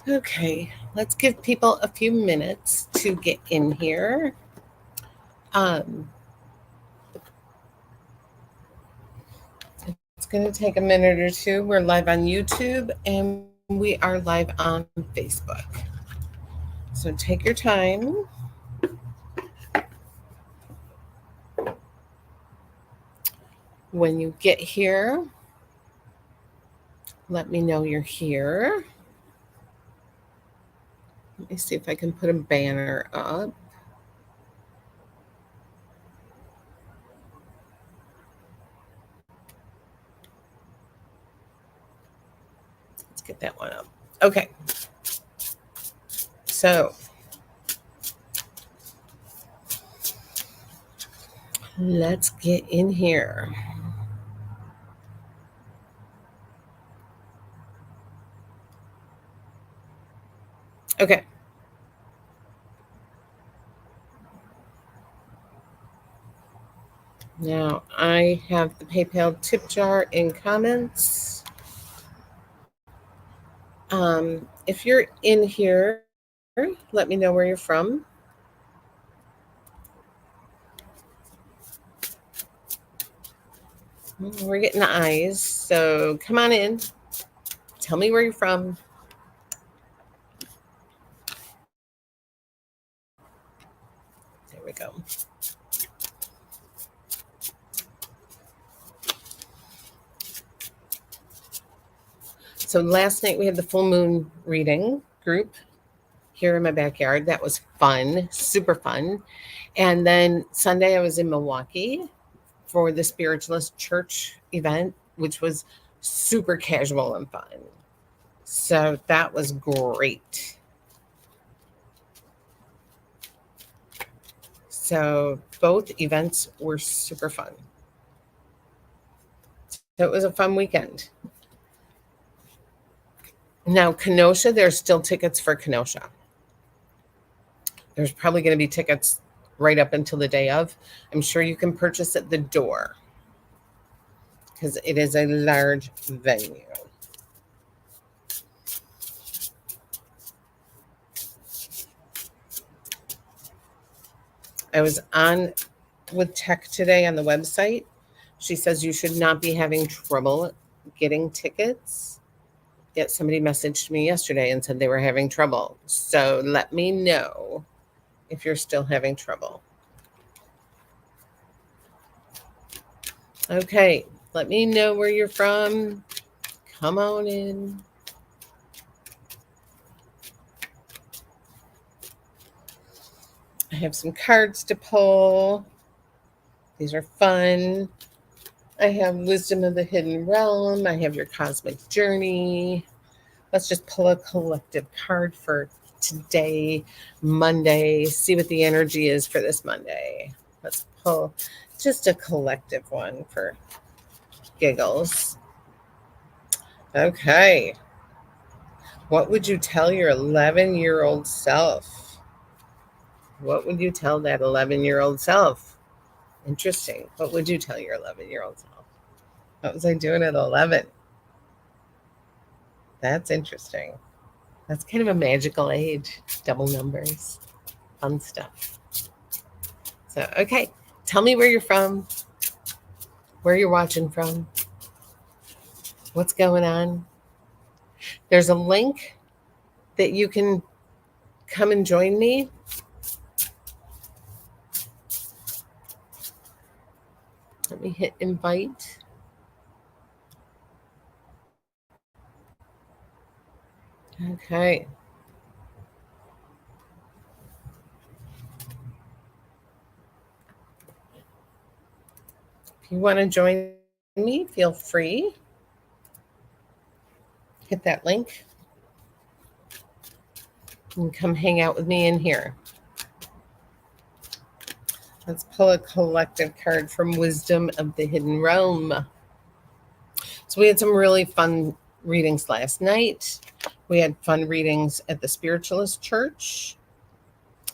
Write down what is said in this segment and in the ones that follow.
Okay, let's give people a few minutes to get in here. Um, it's going to take a minute or two. We're live on YouTube and we are live on Facebook. So take your time. When you get here, let me know you're here. Let me see if I can put a banner up. Let's get that one up. Okay. So let's get in here. Okay. Now I have the PayPal tip jar in comments. If you're in here, let me know where you're from. We're getting eyes, so come on in. Tell me where you're from. There we go. So last night we had the full moon reading group here in my backyard. That was fun, super fun. And then Sunday I was in Milwaukee for the Spiritualist Church event, which was super casual and fun. So that was great. So both events were super fun. So it was a fun weekend. Now, Kenosha, there's still tickets for Kenosha. There's probably going to be tickets right up until the day of. I'm sure you can purchase at the door because it is a large venue. I was on with Tech today on the website. She says you should not be having trouble getting tickets. Yet somebody messaged me yesterday and said they were having trouble. So let me know if you're still having trouble. Okay, let me know where you're from. Come on in. I have some cards to pull. These are fun. I have Wisdom of the Hidden Realm. I have your Cosmic Journey. Let's just pull a collective card for today, Monday. See what the energy is for this Monday. Let's pull just a collective one for giggles. Okay. What would you tell your 11-year-old self? What would you tell that 11-year-old self? Interesting. What would you tell your 11-year-old self? What was I doing at 11? That's interesting. That's kind of a magical age. Double numbers. Fun stuff. So, okay. Tell me where you're from, where you're watching from, what's going on. There's a link that you can come and join me. Let me hit invite. Okay. If you want to join me, feel free. Hit that link and come hang out with me in here. Let's pull a collective card from Wisdom of the Hidden Realm. So we had some really fun readings last night. We had fun readings at the Spiritualist Church.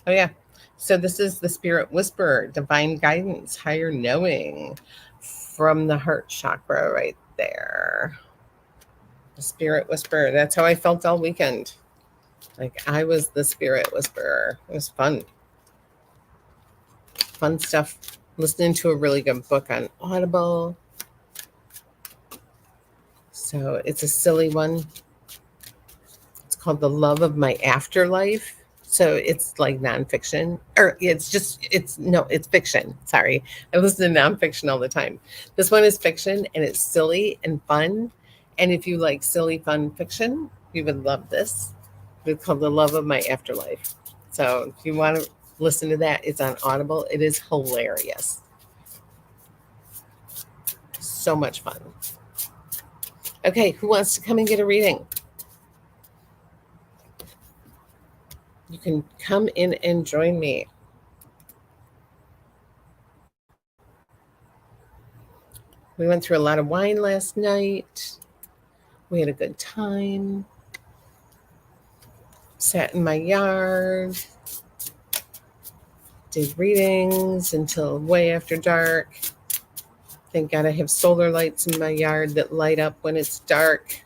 Oh, yeah. So this is the Spirit Whisperer, Divine Guidance, Higher Knowing from the Heart Chakra right there. The Spirit Whisperer. That's how I felt all weekend. Like I was the spirit whisperer. It was fun. Fun stuff. Listening to a really good book on Audible. So it's a silly one. It's called The Love of My Afterlife. So it's like nonfiction, or it's fiction. Sorry. I listen to nonfiction all the time. This one is fiction and it's silly and fun. And if you like silly, fun fiction, you would love this. It's called The Love of My Afterlife. So if you want to listen to that, it's on Audible. It is hilarious. So much fun. Okay, who wants to come and get a reading? You can come in and join me. We went through a lot of wine last night. We had a good time. Sat in my yard. Did readings until way after dark. Thank God I have solar lights in my yard that light up when it's dark.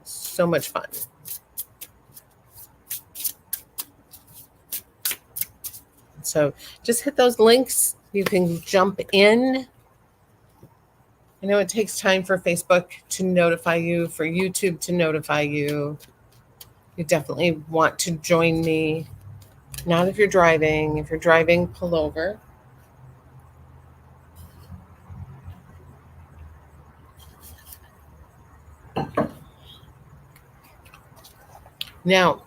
So much fun. So just hit those links. You can jump in. I know it takes time for Facebook to notify you, for YouTube to notify you. You definitely want to join me. Not if you're driving. If you're driving, pull over. Now,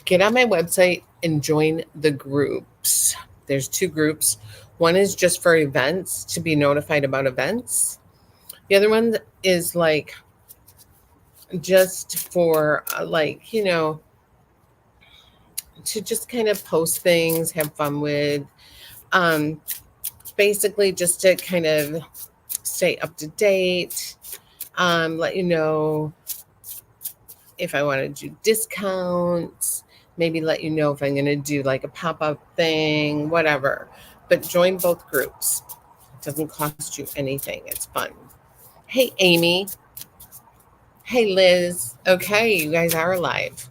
get on my website and join the groups. There's 2 groups. One is just for events, to be notified about events. The other one is like just for to just kind of post things, have fun with. Basically just to kind of stay up to date, let you know if I want to do discounts, maybe let you know if I'm going to do like a pop-up thing, whatever. But join both groups. It doesn't cost you anything. It's fun. Hey, Amy. Hey, Liz. Okay, you guys are alive.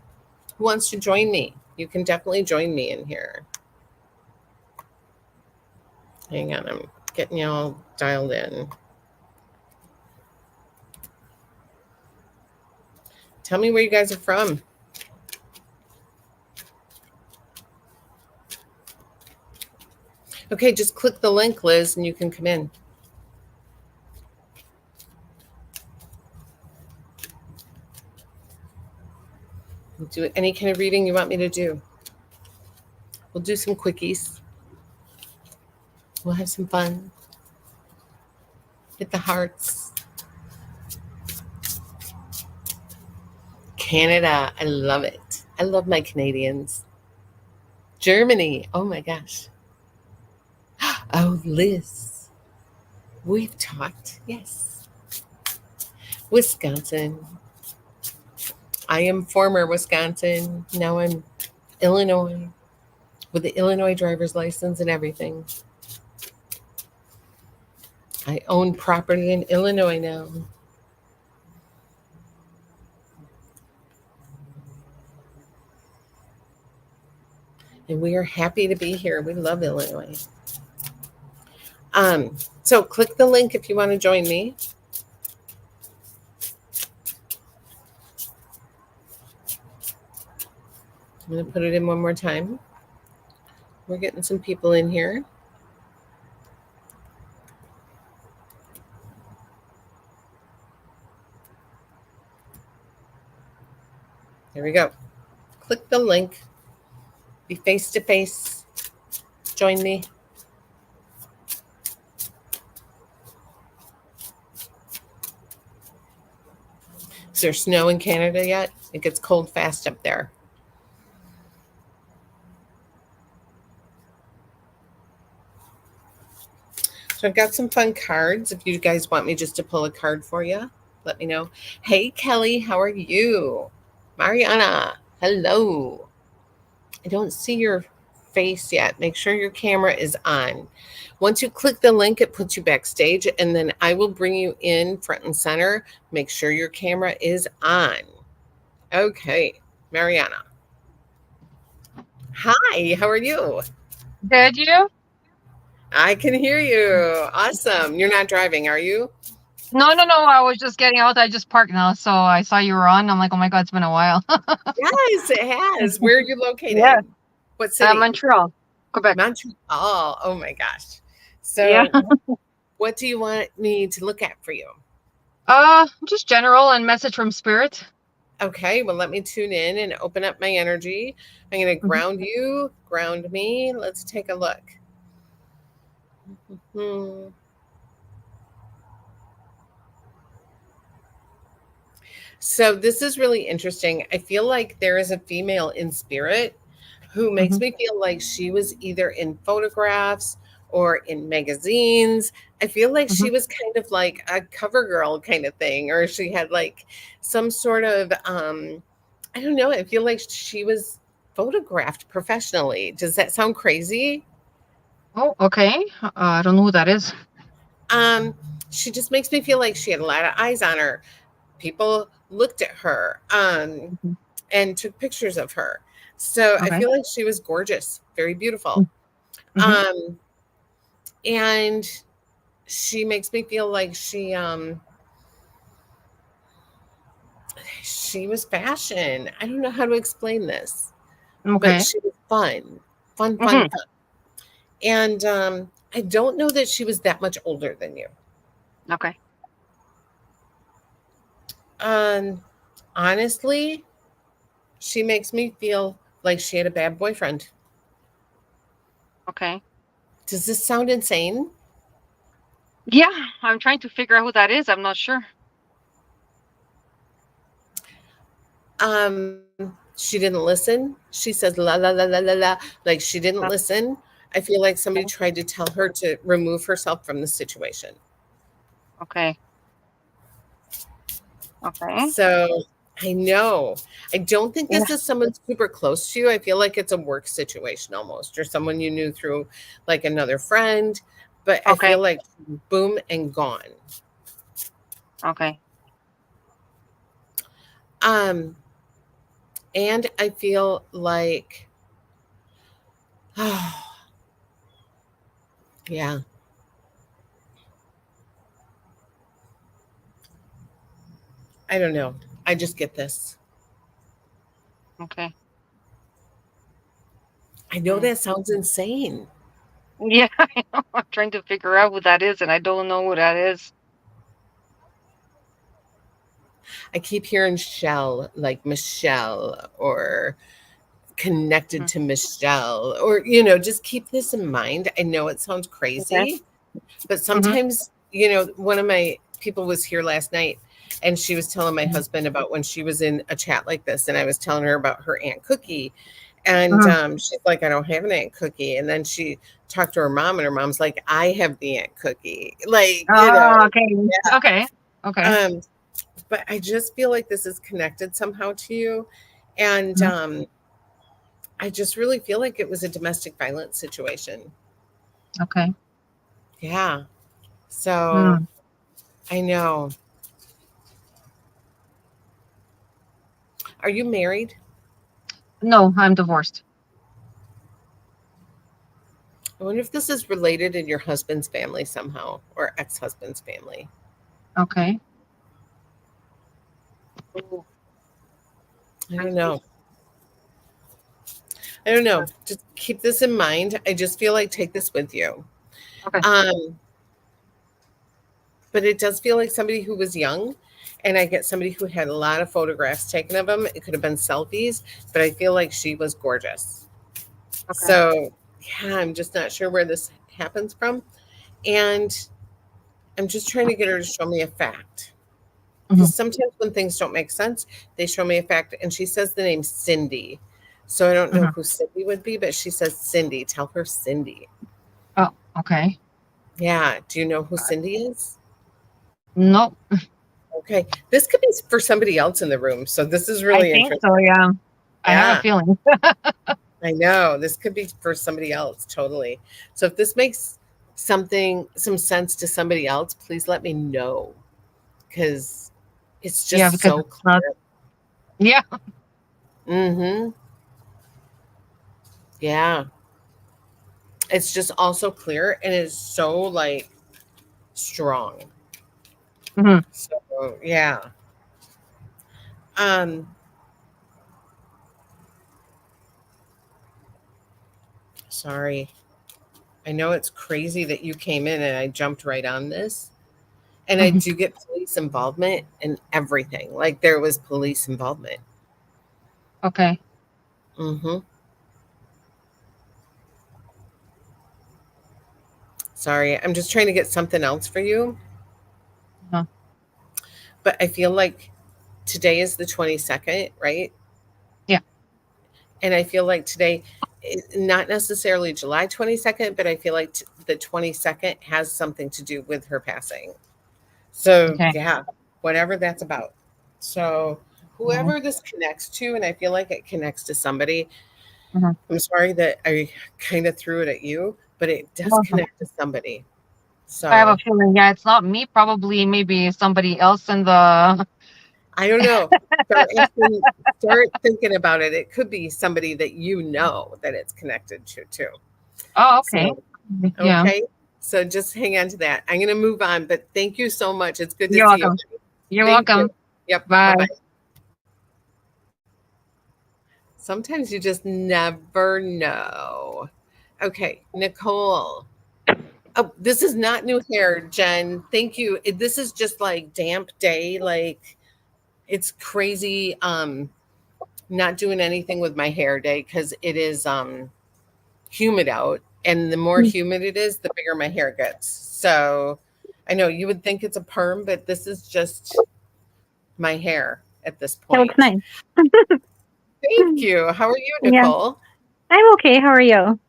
Who wants to join me? You can definitely join me in here. Hang on, I'm getting y'all dialed in. Tell me where you guys are from. Okay, just click the link, Liz, and you can come in. Do any kind of reading you want me to do. We'll do some quickies. We'll have some fun. Hit the hearts. Canada, I love it. I love my Canadians. Germany, oh my gosh. Oh, Liz, we've talked, yes. Wisconsin. I am former Wisconsin. Now I'm Illinois, with the Illinois driver's license and everything. I own property in Illinois now. And we are happy to be here. We love Illinois. So click the link if you want to join me. I'm going to put it in one more time. We're getting some people in here. There we go. Click the link. Be face to face. Join me. Is there snow in Canada yet? It gets cold fast up there. So I've got some fun cards. If you guys want me just to pull a card for you, let me know. Hey, Kelly, how are you? Mariana, hello. I don't see your face yet. Make sure your camera is on. Once you click the link, it puts you backstage, and then I will bring you in front and center. Make sure your camera is on. Okay, Mariana. Hi, how are you? Did you? I can hear you. Awesome. You're not driving, are you? No, no, no. I was just getting out. I just parked now, so I saw you were on. I'm like, oh my God, it's been a while. Yes, it has. Where are you Yeah. located? What city? Montreal, Quebec. Montreal. Oh my gosh. Yeah. So, what do you want me to look at for you? Just general and message from spirit. Okay, well, let me tune in and open up my energy. I'm going to Hmm. ground you, ground me. Let's take a look. Hmm. So, this is really interesting. I feel like there is a female in spirit who makes Hmm. me feel like she was either in photographs or in magazines. I feel like Hmm. she was kind of like a cover girl kind of thing, or she had like some sort of, I don't know. I feel like she was photographed professionally. Does that sound crazy? Oh, okay. I don't know who that is. Um, she just makes me feel like she had a lot of eyes on her. People looked at her Mhm. and took pictures of her. So I Okay. feel like she was gorgeous, very beautiful. Mm-hmm. Um, and she makes me feel like she was fashion. I don't know how to explain this, but Okay. she was fun, fun, Hmm. fun, fun. And I don't know that she was that much older than you. Okay. Um, honestly, she makes me feel like she had a bad boyfriend. Okay. Does this sound insane? Yeah, I'm trying to figure out who that is. I'm not sure. She didn't listen. She says la la la la la la, like she didn't Uh, listen. I feel like somebody Okay. tried to tell her to remove herself from the situation. Okay. Okay. So I know. I don't think Yeah. this is someone super close to you. I feel like it's a work situation almost, or someone you knew through like another friend. But I feel Okay. like boom and gone. Okay. Um, and I feel like, oh, yeah, I don't know. I just get this. Okay. I know Mm. that sounds insane. Yeah, I know. I'm trying to figure out who that is, and I don't know who that is. I keep hearing Shell, like Michelle, or connected Mhm. to Michelle, or, just keep this in mind. I know it sounds Okay. crazy, but Mhm. sometimes, one of my people was here last night and she was telling my Mhm. husband about when she was in a chat like this. And I was telling her about her Aunt Cookie. And Mhm. she's like, I don't have an Aunt Cookie. And then she talked to her mom, and her mom's like, I have the Aunt Cookie. Like, Oh, okay. Okay. Okay. yeah. But I just feel like this is connected somehow to you. And Mhm. I just really feel like it was a domestic violence situation. Okay. Yeah. So Mm. I know. Are you married? No, I'm divorced. I wonder if this is related in your husband's family somehow, or ex-husband's family. Okay. Ooh, I I don't see. know. I don't know. Just keep this in mind. I just feel like take this with you. Okay. Um, but it does feel like somebody who was young, and I get somebody who had a lot of photographs taken of them. It could have been selfies, but I feel like she was gorgeous. Okay. So yeah, I'm just not sure where this happens from. And I'm just trying to get her to show me a fact. Mhm. Because sometimes when things don't make sense, they show me a fact. And she says the name Cindy. So I don't know Mhm. who Cindy would be, but she says Cindy. Tell her Cindy. Oh, okay. Yeah. Do you know who Cindy is? No, Okay. This could be for somebody else in the room. So this is I really think so. interesting. Yeah, I have a Yeah. feeling. I know. This could be for somebody else. Totally. So if this makes some sense to somebody else, please let me know because it's Yeah, just because so it's not. clear. Yeah. Mm-hmm. Yeah. It's just also clear and it's so like strong. Hmm. So yeah. Um, sorry. I know it's crazy that you came in and I jumped right on this. And I Hmm. do get police involvement in everything. Like there was police involvement. Okay. Mm-hmm. Sorry. I'm just trying to get something else for you. Uh-huh. But I feel like today is the 22nd, right? Yeah. And I feel like today, not necessarily July 22nd, but I feel like the 22nd has something to do with her passing. So, Okay. yeah, whatever that's about. So, Mhm. whoever this connects to, and I feel like it connects to somebody, Mhm. I'm sorry that I kind of threw it at you, but it does Well, connect to somebody. I have a So, feeling, yeah, it's not me. Probably, maybe somebody else in the. I don't know. Start thinking about it. It could be somebody that you know that it's connected to, too. Oh, okay. So, Yeah. okay. So just hang on to that. I'm going to move on, but thank you so much. It's good to You're see you. welcome. You're Thank you. welcome. Yep. Bye Bye. bye. Sometimes you just never know. Okay, Nicole. Oh, this is not new hair, Jen. Thank you. This is just like damp day. Like it's crazy. Not doing anything with my hair day because it is humid out, and the more Mm. humid it is, the bigger my hair gets. So I know you would think it's a perm, but this is just my hair at this That looks point. nice. Thank you. How are you, Yeah, Nicole? I'm okay. How are you?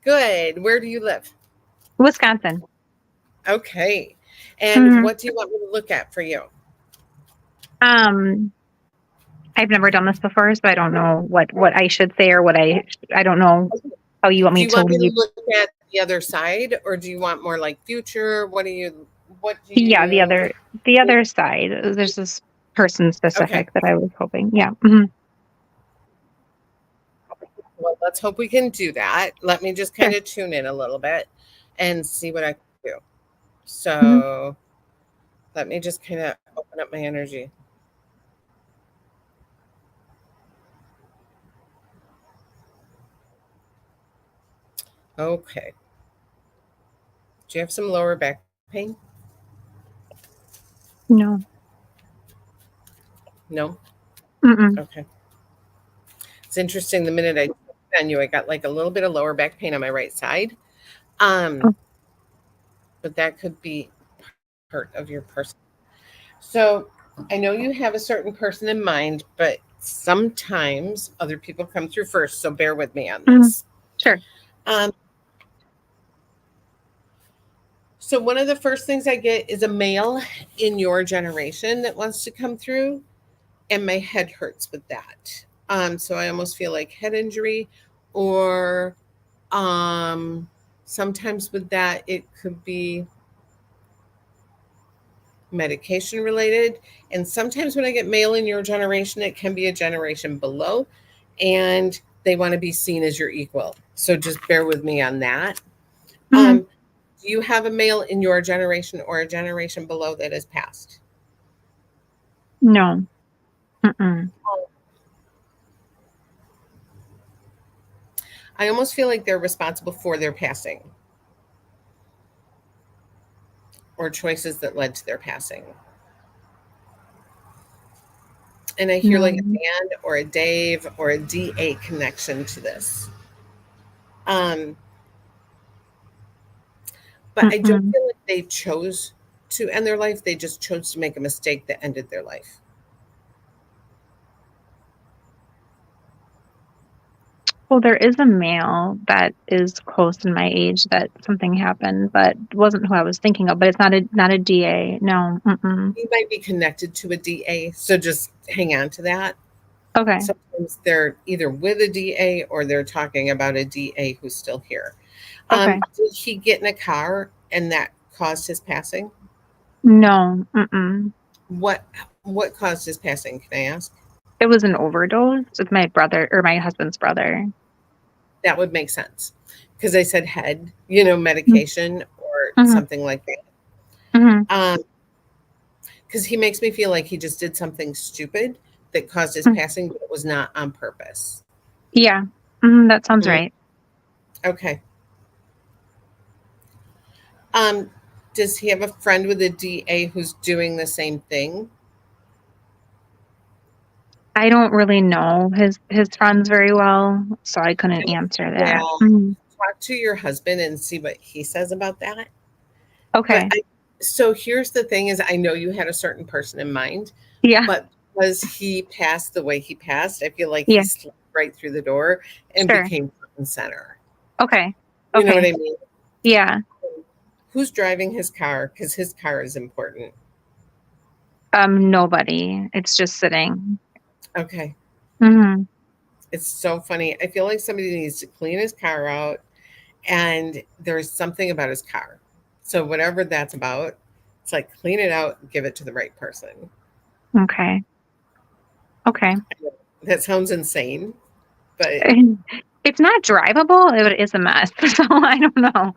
Good. Where do you live? Wisconsin. Okay. And Mhm. what do you want me to look at for you? Um, I've never done this before, so I don't know what I should say or I don't know how you want Do me you to want me to lead. look at the other side, or do you want more like future? What do Yeah, you the other side. There's this person Okay. specific that I was hoping. Yeah. Mhm. Well, let's hope we can do that. Let me just Sure. kind of tune in a little bit and see what I can do. Mhm. So let me just kind of open up my energy. Okay. Do you have some lower back pain? No. No? Mm-mm. Okay. It's interesting. The minute I checked on you, I got like a little bit of lower back pain on my right side. Um, Oh, but that could be part of your person. So I know you have a certain person in mind, but sometimes other people come through first. So bear with me on mhm. this. Sure. Um, so one of the first things I get is a male in your generation that wants to come through, and my head hurts with that. So I almost feel like head injury, or um, sometimes with that it could be medication related, and sometimes when I get male in your generation, it can be a generation below, and they want to be seen as your equal. So just bear with me on that. Mhm. Um, do you have a male in your generation or a generation below that has passed? No. Mm-mm. I almost feel like they're responsible for their passing or choices that led to their passing. And I hear like a No. Dan or a Dave or a DA connection to this. Um, but I don't Mm-mm. feel like they chose to end their life. They just chose to make a mistake that ended their life. Well, there is a male that is close in my age that something happened, but wasn't who I was thinking of. But it's not a DA. No. Mm-mm. He might be connected to a DA, so just hang on to that. Okay. Sometimes they're either with a DA or they're talking about a DA who's still here. Okay. Did he get in a car and that caused his passing? No. Mm-mm. What what caused his passing? Can I ask? It was an overdose with my brother or my husband's brother. That would make sense because I said head, you know, medication or Mm-hmm. something like that. Mm-hmm. Because he makes me feel like he just did something stupid that caused his Mm. passing, but it was not on purpose. Yeah. That sounds Mm. right. Okay. Does he have a friend with a DA who's doing the same thing? I don't really know his friends very well, so I couldn't answer Yeah. that. Mhm. Talk to your husband and see what he says about that. Okay. So here's the thing is I know you had a certain person in mind, Yeah. but because he passed the way he passed, I feel like Yeah. he slipped right through the door and Sure. became front and center. Okay. You know what Okay. I mean? Yeah. Who's driving his car? Because his car is important. Nobody. It's just sitting. Okay. Mm-hmm. It's so funny. I feel like somebody needs to clean his car out, and there's something about his car. So whatever that's about, it's like clean it out, and give it to the right person. Okay. Okay. That sounds insane, but It's not drivable. It is a mess. So I don't know.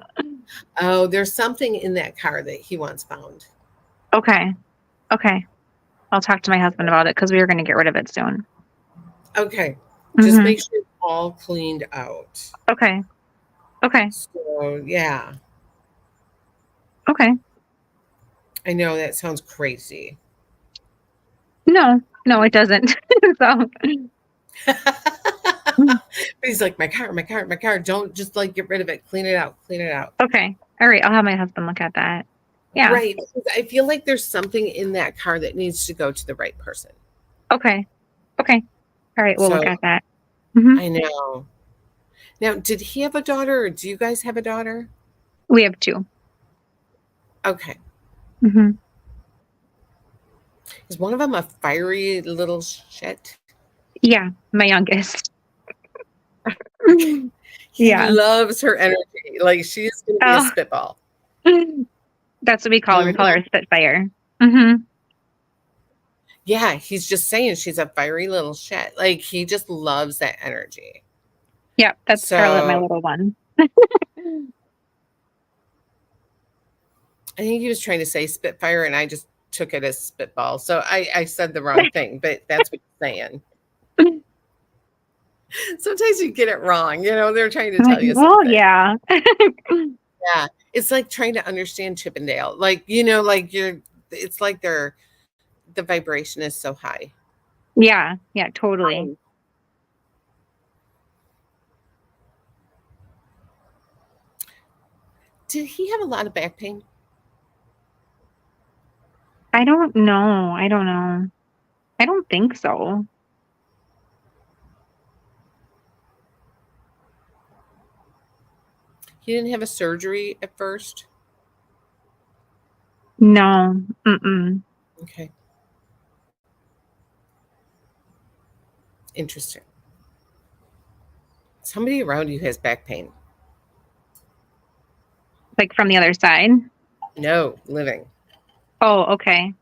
oh, there's something in that car that he wants found. Okay. Okay. I'll talk to my husband about it because we were going to get rid of it soon. Okay. Just Mhm. make sure it's all cleaned out. Okay. Okay. So yeah. Okay. I know that sounds crazy. No, it doesn't. So, But he's like, my car. Don't just like get rid of it. Clean it out. Clean it out. okay. All right. I'll have my husband look at that. Yeah. Right. Because I feel like there's something in that car that needs to go to the right person. Okay. Okay. All right. We'll look So at that. Mhm. I know. Now, did he have a daughter or do you guys have a daughter? We have 2. Okay. Hmm. Is one of them a fiery little shit? Yeah. My youngest. He Yeah. loves her energy. Like she's going to be a Oh, spitball. that's what we call her. We call Mhm. her Spitfire. Hmm. Yeah, he's just saying she's a fiery little shit. Like he just loves that energy. Yeah. That's Scarlett, my So little one. I think he was trying to say Spitfire, and I just took it as spitball. So I said the wrong thing, but that's what he's saying. Sometimes you get it wrong. You know, they're trying to tell you Well, something. yeah. Yeah. It's like trying to understand Chippendale. Like, you know, like it's like the vibration is so high. Yeah. Yeah. Totally. Did he have a lot of back pain? I don't know. I don't think so. He didn't have a surgery at first? No. Mm-mm. Okay. Interesting. Somebody around you has back pain. Like from the other side. No, living. Oh, okay.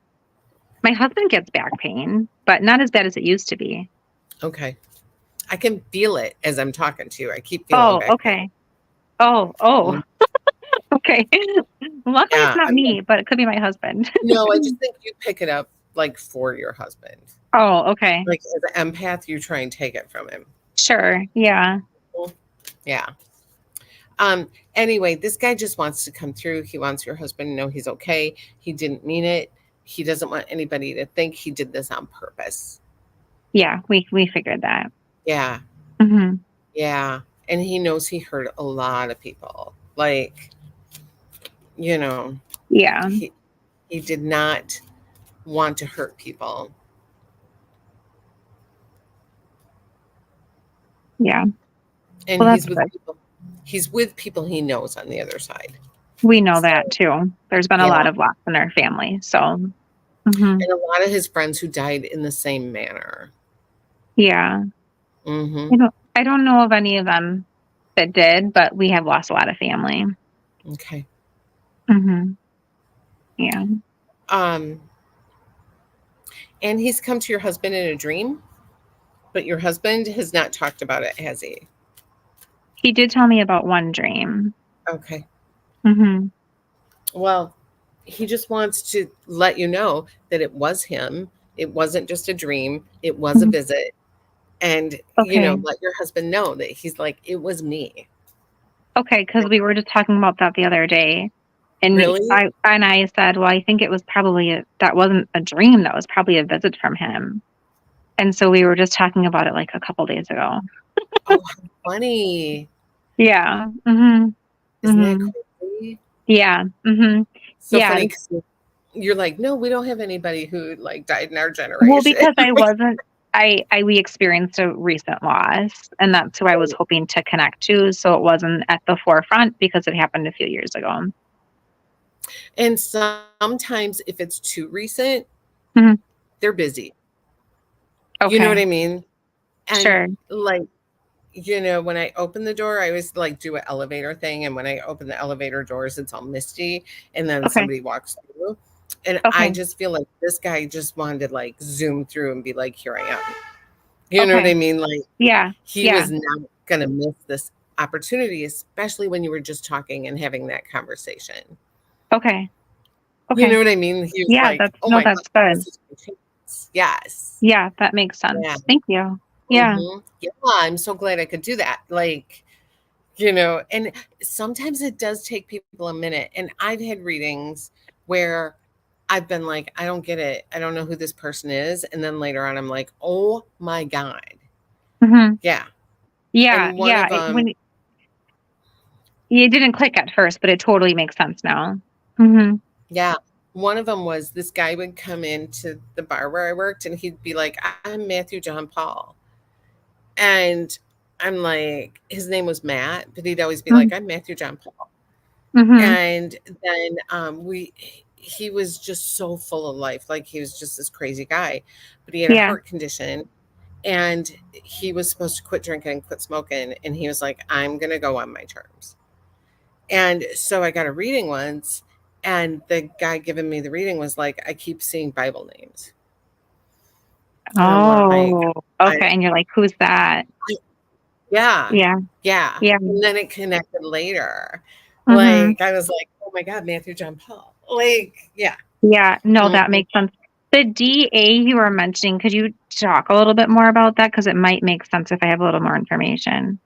My husband gets back pain, but not as bad as it used to be. Okay. I can feel it as I'm talking to you. I keep feeling Oh, back okay. pain. Oh, okay. Luckily, Yeah. it's not me, but it could be my husband. No, I just think you pick it up like for your husband. Oh, okay. Like as an empath, you try and take it from him. Sure. Yeah. Yeah. Anyway, this guy just wants to come through. He wants your husband to know he's okay. He didn't mean it. He doesn't want anybody to think he did this on purpose. Yeah. We figured that. Yeah. Hmm. Yeah. And he knows he hurt a lot of people. Like, you know, Yeah. he did not want to hurt people. Yeah. And Well, he's that's with good. people. He's with people he knows on the other side. We know that too. There's been a Yeah. lot of loss in our family. So, mhm. And a lot of his friends who died in the same manner. Yeah. Hmm. I don't know of any of them that did, but we have lost a lot of family. Okay. Hmm. Yeah. And he's come to your husband in a dream? But your husband has not talked about it, has he? He did tell me about one dream. Okay. Mm-hmm. Well, he just wants to let you know that it was him. It wasn't just a dream. It was a Mhm. visit. And, Okay. let your husband know that he's like, it was me. Okay, because we were just talking about that the other day. And Really? I said, well, I think it was probably that wasn't a dream. That was probably a visit from him. And so we were just talking about it like a couple days ago. Oh, how funny. Yeah. Mm-hmm. Isn't that Mm-hmm. crazy? Yeah. Mm-hmm. So Yeah. funny because you're like, no, we don't have anybody who like died in our Well, generation. because I wasn't, we experienced a recent loss, and that's who I was hoping to connect to. So it wasn't at the forefront because it happened a few years ago. And sometimes if it's too recent, Mhm. they're busy. You know what Okay. I mean? And Sure. like, when I open the door, I always like do an elevator thing. And when I open the elevator doors, it's all misty. And then Okay. somebody walks through. And I Okay. just feel like this guy just wanted to like zoom through and be like, here I am. You know what Okay. I mean? Like Yeah. he Yeah. was not going to miss this opportunity, especially when you were just talking and having that conversation. Okay. You Okay. know what I mean? He was Yeah. like, oh my God, That's good. this is my chance. Yes. Yeah. That makes Yeah. sense. Thank you. Yeah. Mhm. Yeah. I'm so glad I could do that. Like, and sometimes it does take people a minute. And I've had readings where I've been like, I don't get it. I don't know who this person is. And then later on, I'm like, oh my God. Hmm. Yeah. Yeah. And one Yeah. of them, It didn't click at first, but it totally makes sense now. Hmm. yeah. One of them was this guy would come into the bar where I worked and he'd be like, I'm Matthew John Paul. And I'm like, his name was Matt, but he'd always be like, I'm Matthew John Paul. Hmm. And then he was just so full of life. Like he was just this crazy guy, but he had a Yeah. heart condition and he was supposed to quit drinking and quit smoking. And he was like, I'm going to go on my terms. And so I got a reading once, and the guy giving me the reading was like, I keep seeing Bible names. And I'm like, Oh, I, okay. And you're like, who's that? yeah, Yeah. yeah. Yeah. And then it connected later. Hmm. Like, I was like, oh my God, Matthew John Paul. Like, yeah. Yeah. No, that Mhm. makes sense. The DA you were mentioning, could you talk a little bit more about that? Because it might make sense if I have a little more information.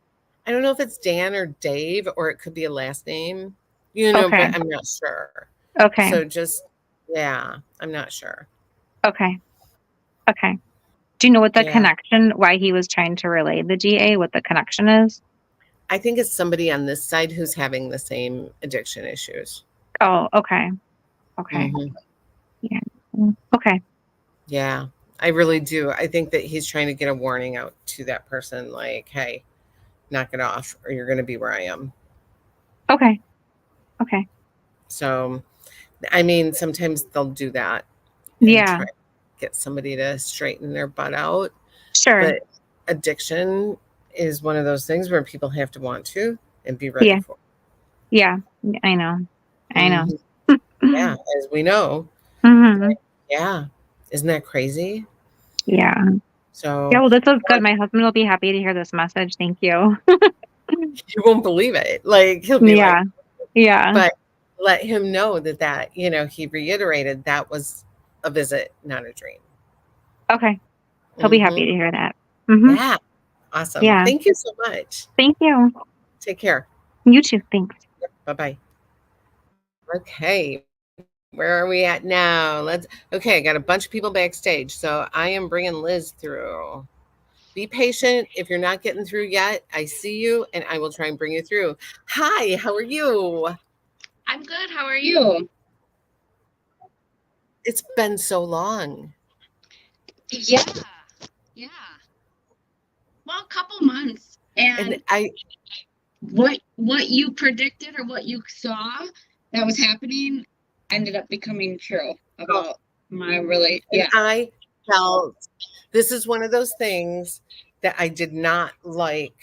I don't know if it's Dan or Dave, or it could be a last name, Okay. but I'm not sure. Okay. So just, yeah, I'm not sure. Okay. Okay. Do you know what the Yeah. connection, why he was trying to relay the DA, what the connection is? I think it's somebody on this side who's having the same addiction issues. Oh, okay. Okay. Mhm. Yeah. Okay. Yeah, I really do. I think that he's trying to get a warning out to that person like, hey, knock it off or you're going to be where I am. Okay. Okay. So, I mean, sometimes they'll do that and Yeah. try to get somebody to straighten their butt out. Sure. But addiction is one of those things where people have to want to and be ready Yeah. for Yeah. I know. it. I know. Mhm. Yeah, as we know. Hmm. Yeah. Isn't that crazy? Yeah. Yeah. So, Well, this was well, good. My husband will be happy to hear this message. Thank you. you won't believe it. Like, he'll be like, Yeah. Yeah. but let him know that, he reiterated that was a visit, not a dream. Okay. He'll be happy Mhm. to hear that. Hmm. Yeah. Awesome. Yeah. Thank you so much. Thank you. Take care. You too. Thanks. Bye-bye. Okay. Where are we at now? Okay, I got a bunch of people backstage, so I am bringing Liz through. Be patient. If you're not getting through yet, I see you and I will try and bring you through. Hi, how are you? I'm good. How are you? It's been so long. Yeah. Yeah. Well, a couple months. And And what you predicted or what you saw that was happening ended up becoming true about my And I felt this is one of those things that I did not like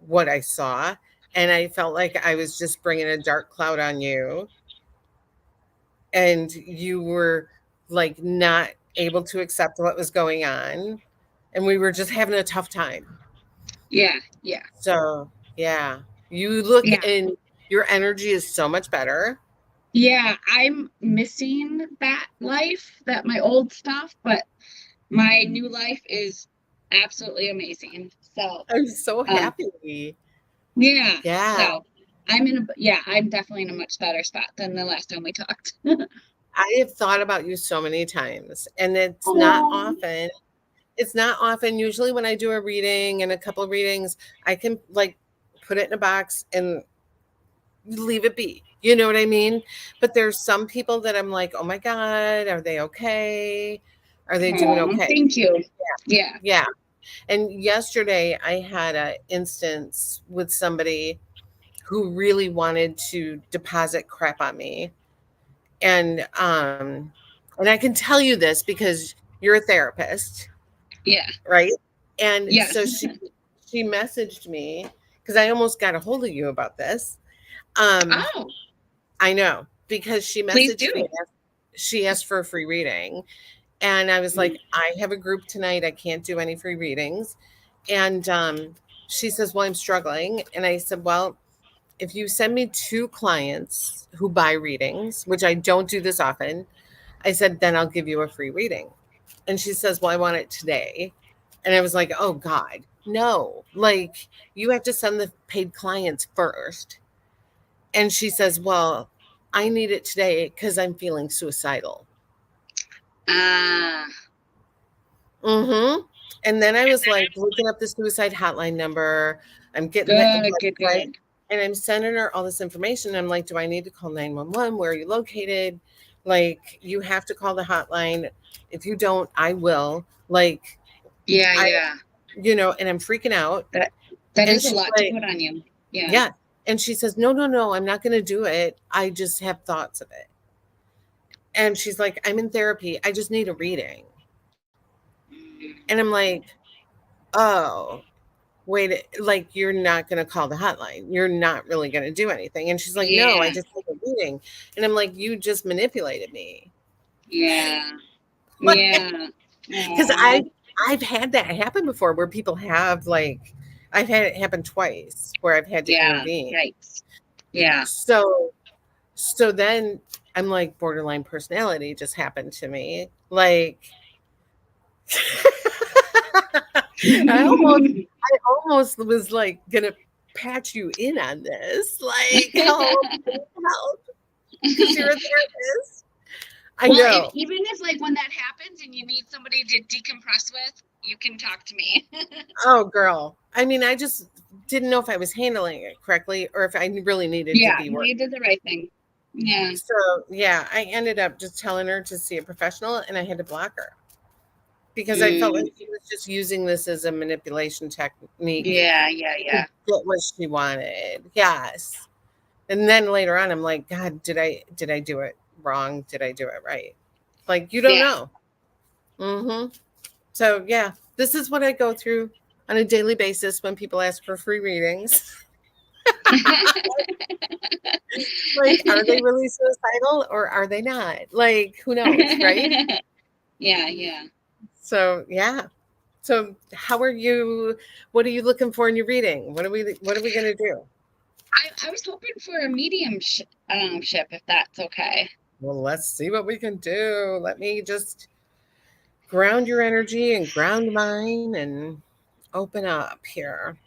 what I saw. And I felt like I was just bringing a dark cloud on you. And you were like not able to accept what was going on. and we were just having a tough time. Yeah, yeah, So, yeah, you look yeah. and your energy is so much better. Yeah, I'm missing that life, that my old stuff, but my new life is absolutely amazing. So, I'm so um, happy. yeah, Yeah. so I'm definitely in a much better spot than the last time we talked. I have thought about you so many times, and it's not Oh, often. It's not often. Usually, when I do a reading and a couple of readings, I can like put it in a box and leave it be. You know what I mean? But there's some people that I'm like, oh my God, are they okay? Are they doing okay? thank you. Yeah. Yeah. And yesterday I had a instance with somebody who really wanted to deposit crap on me. And I can tell you this because you're a therapist, Yeah. right? And Yes. so she messaged me because I almost got a hold of you about this. Um, Oh, I know because she please messaged me. do. She asked for a free reading, and I was like, I have a group tonight. I can't do any free readings. And she says, well, I'm struggling. And I said, well, if you send me 2 clients who buy readings, which I don't do this often, I said, then I'll give you a free reading. And she says, well, I want it today. And I was like, oh God, no, like you have to send the paid clients first. And she says, well, I need it today because I'm feeling suicidal. Ah, Mm-hmm. And then I was like looking up the suicide hotline number. I'm getting the good, good, website, good. and I'm sending her all this information. I'm like, do I need to call 911? Where are you located? Like, you have to call the hotline. If you don't, I will. Like, Yeah, I, yeah. and I'm freaking out. That And is a she's lot to like, put on you. Yeah. yeah. And she says, no, no, no, I'm not going to do it. I just have thoughts of it. And she's like, I'm in therapy. I just need a reading. And I'm like, oh, wait, like you're not going to call the hotline. You're not really going to do anything. And she's like, no, I Yeah. just need a reading. And I'm like, you just manipulated me. Yeah. Because Yeah. I Aw. I've had that happen before where people have like I've had it happen twice where I've had to Yeah. intervene. Yikes. Yeah. So then I'm like borderline personality just happened to me. Like I almost was like gonna patch you in on this. Like help, help, because you're a therapist. I Well, know. even if like when that happens and you need somebody to decompress with, you can talk to me. Oh, girl. I mean, I just didn't know if I was handling it correctly or if I really needed to Yeah, be no, worked. you did the right thing. Yeah. So, yeah, I ended up just telling her to see a professional and I had to block her because I felt like she was just using this as a manipulation technique Yeah, yeah, to yeah. get what she wanted. Yes. And then later on, I'm like, God, did I do it wrong? Did I do it right? Like, you don't Yeah. know. Mm-hmm. So, yeah, this is what I go through on a daily basis when people ask for free readings. Like, are they really suicidal or are they not? Like, who knows, right? Yeah, yeah. So, yeah. So, how are you? What are you looking for in your reading? What are we going to do? I was hoping for a mediumship, if that's okay. Well, let's see what we can do. Let me just ground your energy and ground mine and open up here.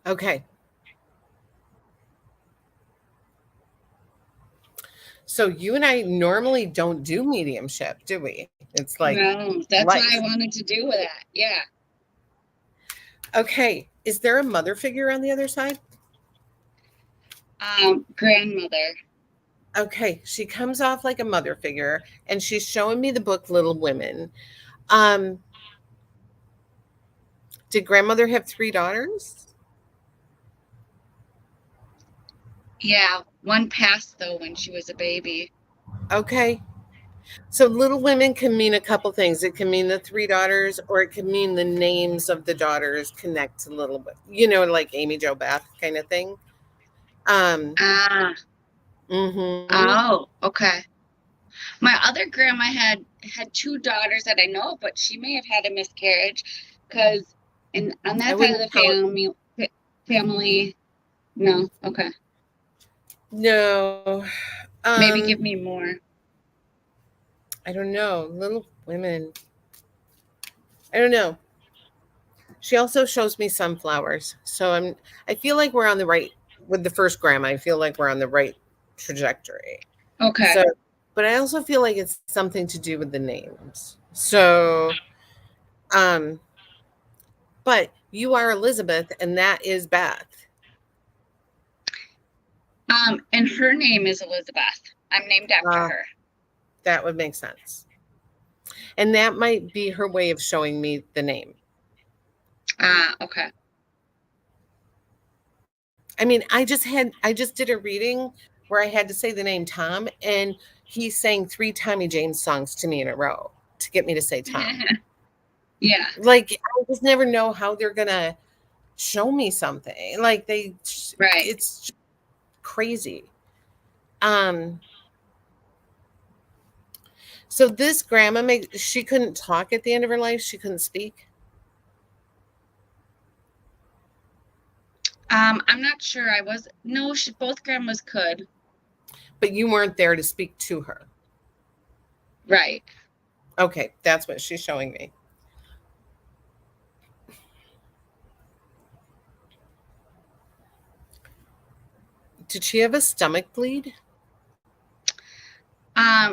Okay. So you and I normally don't do mediumship, do we? It's like No, that's life. why I wanted to do with that. Yeah. Okay. Is there a mother figure on the other side? Grandmother. Okay. She comes off like a mother figure and she's showing me the book Little Women. Um, did grandmother have 3 daughters? Yeah, one passed though when she was a baby. Okay. So Little Women can mean a couple things. It can mean the three daughters, or it can mean the names of the daughters connect to Little, like Amy Jo Beth kind of thing. Ah, Mhm. oh, okay. My other grandma had two daughters that I know of, but she may have had a miscarriage because on I that side of wouldn't the call it. family, no, okay. No. Maybe give Um, me more. I don't know. Little Women. I don't know. She also shows me sunflowers. So I feel like we're on the right with the first grandma. I feel like we're on the right trajectory. Okay. So, but I also feel like it's something to do with the names. So, um, but you are Elizabeth and that is Beth. And her name is Elizabeth. I'm named after Uh, her. that would make sense. And that might be her way of showing me the name. Ah, okay. I mean, I just did a reading where I had to say the name Tom, and he sang 3 Tommy James songs to me in a row to get me to say Tom. Yeah, Like, I just never know how they're gonna show me something. Like right. it's crazy. Um, so this grandma she couldn't talk at the end of her life. She couldn't speak. I'm not sure. No, both grandmas could. But you weren't there to speak to her. Right. Okay, that's what she's showing me. Did she have a stomach bleed?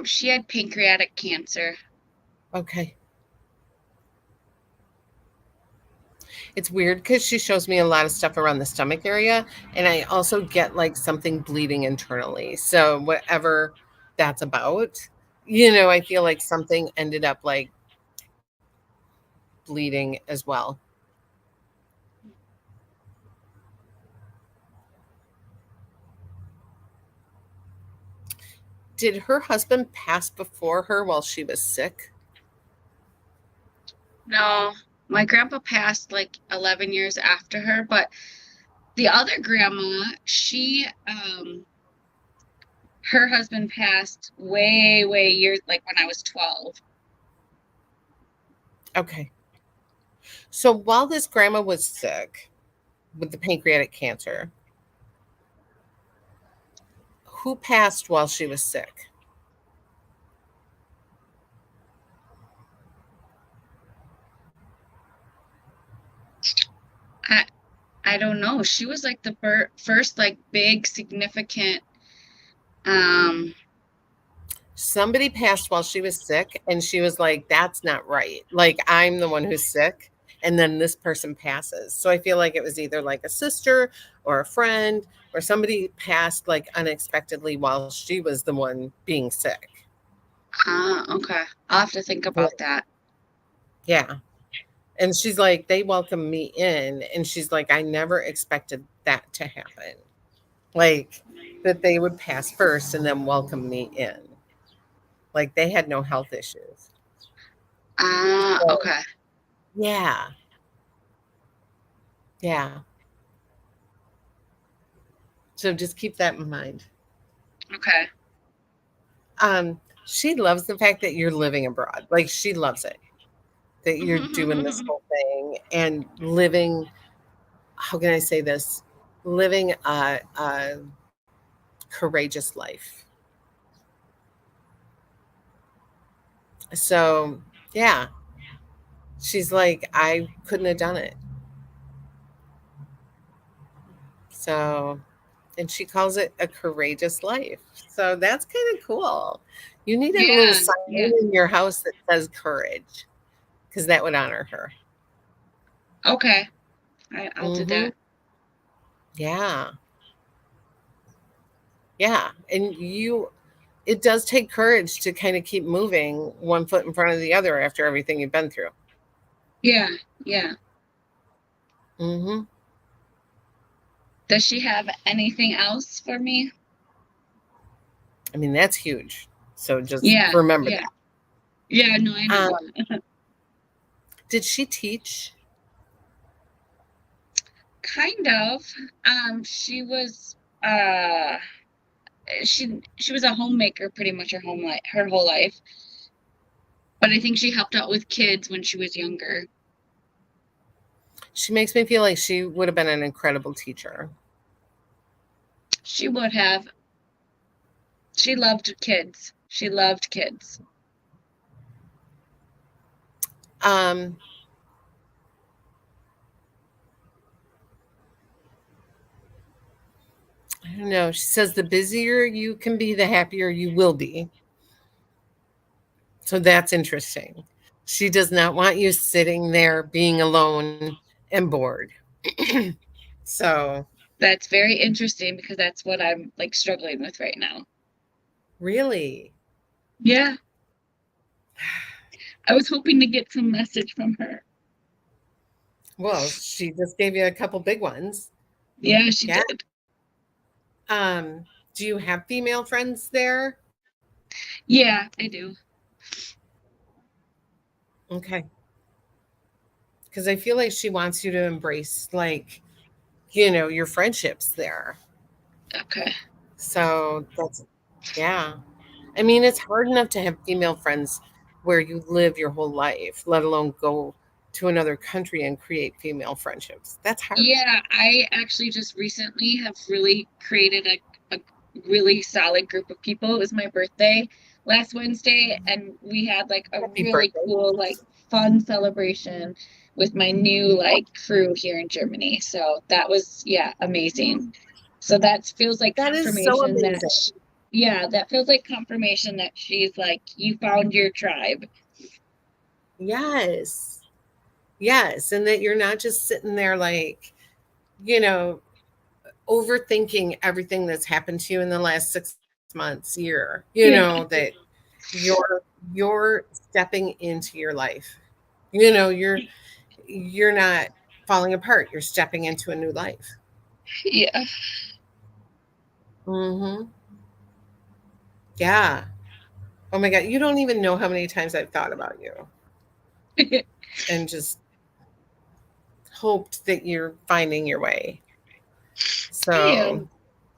She had pancreatic cancer. Okay. It's weird because she shows me a lot of stuff around the stomach area, and I also get like something bleeding internally. So whatever that's about, I feel like something ended up like bleeding as well. Did her husband pass before her while she was sick? No, my grandpa passed like 11 years after her, but the other grandma, her husband passed way, way years, like when I was 12. Okay. So while this grandma was sick with the pancreatic cancer, who passed while she was sick? I I don't know. She was like the first like big significant um Somebody passed while she was sick, and she was like, that's not right. Like, I'm the one who's sick. And then this person passes. So I feel like it was either like a sister or a friend or somebody passed like unexpectedly while she was the one being sick. okay. I'll have to think Yeah. about that. Yeah. And she's like, they welcomed me in. And she's like, I never expected that to happen. Like, that they would pass first and then welcome me in. Like, they had no health issues. So, Okay. yeah. Yeah. So just keep that in mind. Okay. She loves the fact that you're living abroad. Like, she loves it that you're doing this whole thing and living, how can I say this? Living a courageous life. So, yeah, she's like, I couldn't have done it. So, and she calls it a courageous life. So that's kind of cool. You need a little Yeah, sign yeah. in your house that says courage because that would honor her. Okay. I'll do Hmm. that. Yeah. Yeah. And it does take courage to kind of keep moving one foot in front of the other after everything you've been through. Yeah, yeah. Hmm. Does she have anything else for me? I mean, that's huge. So just Yeah, remember yeah. that. Yeah, no, I know. Did she teach? Kind of. She was uh she was a homemaker pretty much her whole life. But I think she helped out with kids when she was younger. She makes me feel like she would have been an incredible teacher. She would have. She loved kids. She loved kids. Um, I don't know. She says the busier you can be, the happier you will be. So that's interesting. She does not want you sitting there being alone and bored. So, That's very interesting because that's what I'm like struggling with right now. really? Yeah. I was hoping to get some message from her. Well, she just gave you a couple big ones. Yeah, she Yeah. did. Do you have female friends there? Yeah, I do. Okay. Because I feel like she wants you to embrace, like, your friendships there. Okay. So that's, yeah. I mean, it's hard enough to have female friends where you live your whole life, let alone go to another country and create female friendships. That's hard. Yeah, I actually just recently have really created a really solid group of people. It was my birthday last Wednesday, and we had like a Happy really birthday. cool, like fun celebration with my new like crew here in Germany. So that was, yeah, amazing. So that feels like That is so confirmation that amazing. yeah, that feels like confirmation that she's like, you found your tribe. Yes. Yes. And that you're not just sitting there like, you know, overthinking everything that's happened to you in the last 6 months, year, Yeah. that you're stepping into your life. You're not falling apart. You're stepping into a new life. Yeah. Mm-hmm. Yeah. Oh my God. You don't even know how many times I've thought about you and just hoped that you're finding your way. I So, am.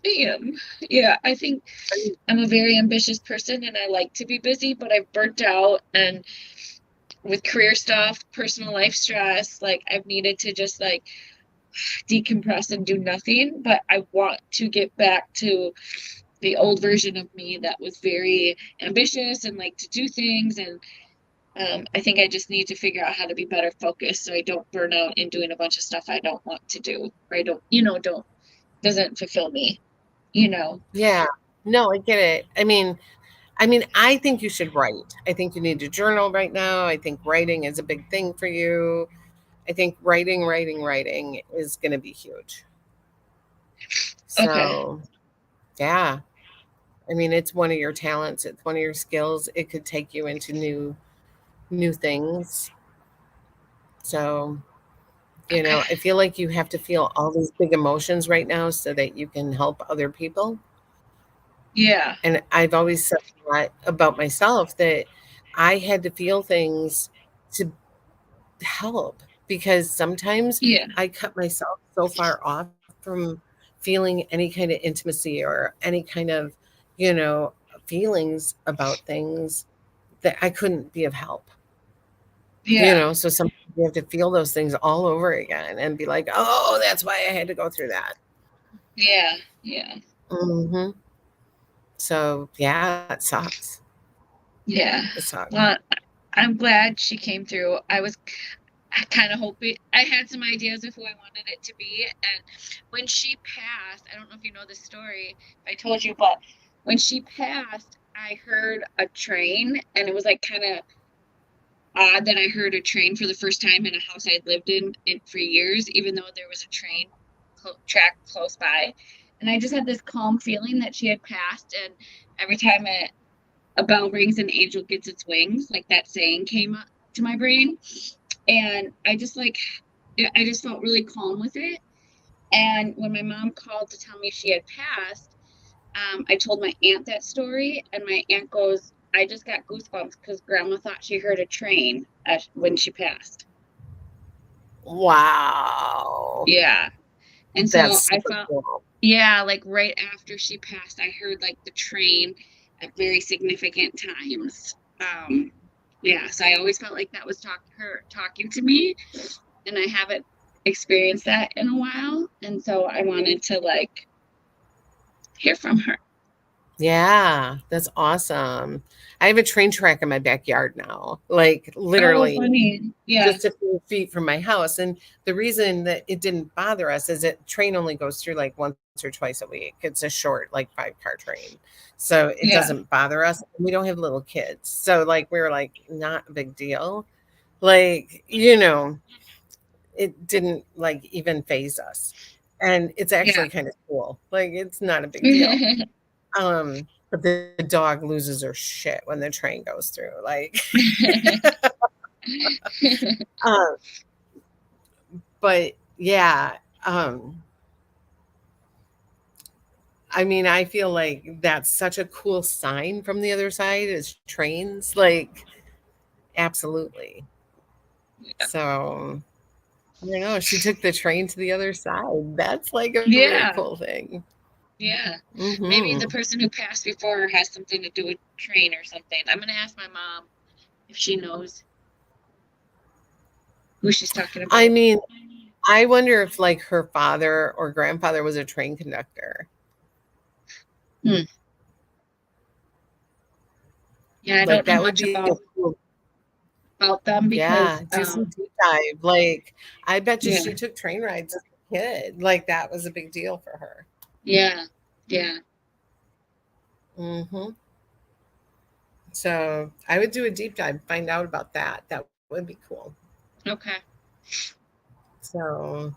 I am. Yeah, I think I'm a very ambitious person and I like to be busy, but I've burnt out and with career stuff, personal life stress, like I've needed to just like decompress and do nothing. But I want to get back to the old version of me that was very ambitious and like to do things. And I think I just need to figure out how to be better focused so I don't burn out in doing a bunch of stuff I don't want to do or I don't, don't doesn't fulfill me, you know. yeah. No, I get it. I think you should write. I think you need to journal right now. I think writing is a big thing for you. I think writing is going to be huge. Okay. So, yeah. It's one of your talents. It's one of your skills. It could take you into new things. So, Okay. I feel like you have to feel all these big emotions right now so that you can help other people. Yeah. And I've always said that about myself, that I had to feel things to help, because sometimes Yeah. I cut myself so far off from feeling any kind of intimacy or any kind of, you know, feelings about things, that I couldn't be of help. Yeah. So sometimes you have to feel those things all over again and be like, oh, that's why I had to go through that. Yeah. Yeah. Hmm. So yeah, it sucks. Yeah. It sucks. Well, I'm glad she came through. I kind of hoping I had some ideas of who I wanted it to be. And when she passed, I don't know if you know the story, if I told you, but when she passed, I heard a train and it was like kind of odd that I heard a train for the first time in a house I'd lived in for years, even though there was a train track close by. And I just had this calm feeling that she had passed. And every time a bell rings, an angel gets its wings, like that saying came up to my brain. And I just felt really calm with it. And when my mom called to tell me she had passed, I told my aunt that story, and my aunt goes, I just got goosebumps because Grandma thought she heard a train when she passed. Wow. Yeah. And so That's I super felt, cool. yeah, like right after she passed, I heard like the train at very significant times. Yeah, so I always felt like that was her talking to me, and I haven't experienced that in a while, and so I wanted to like hear from her. Yeah, that's awesome. I have a train track in my backyard now, like Oh, literally funny. Yeah, just a few feet from my house. And the reason that it didn't bother us is that train only goes through like once or twice a week. It's a short, like 5-car train. So it yeah, doesn't bother us. We don't have little kids. So like we were like, not a big deal. Like, it didn't like even phase us. And it's yeah. actually kind of cool. Like it's not a big deal. But the dog loses her shit when the train goes through. Like, um, but yeah, I mean, I feel like that's such a cool sign from the other side is trains. Like, absolutely. So I don't know. She took the train to the other side. That's like a really Yeah, cool thing. yeah. Maybe Hmm. the person who passed before her has something to do with train or something. I'm gonna ask my mom if she knows who she's talking I about. mean, I wonder if like her father or grandfather was a train conductor. Hmm. Yeah, I Like don't know that would much be a cool. about them Yeah, because do some deep dive. Like, I bet you yeah, she took train rides as a kid. Like, that was a big deal for her. yeah, yeah. Hmm. So I would do a deep dive, find out about that. That would be cool. Okay. So,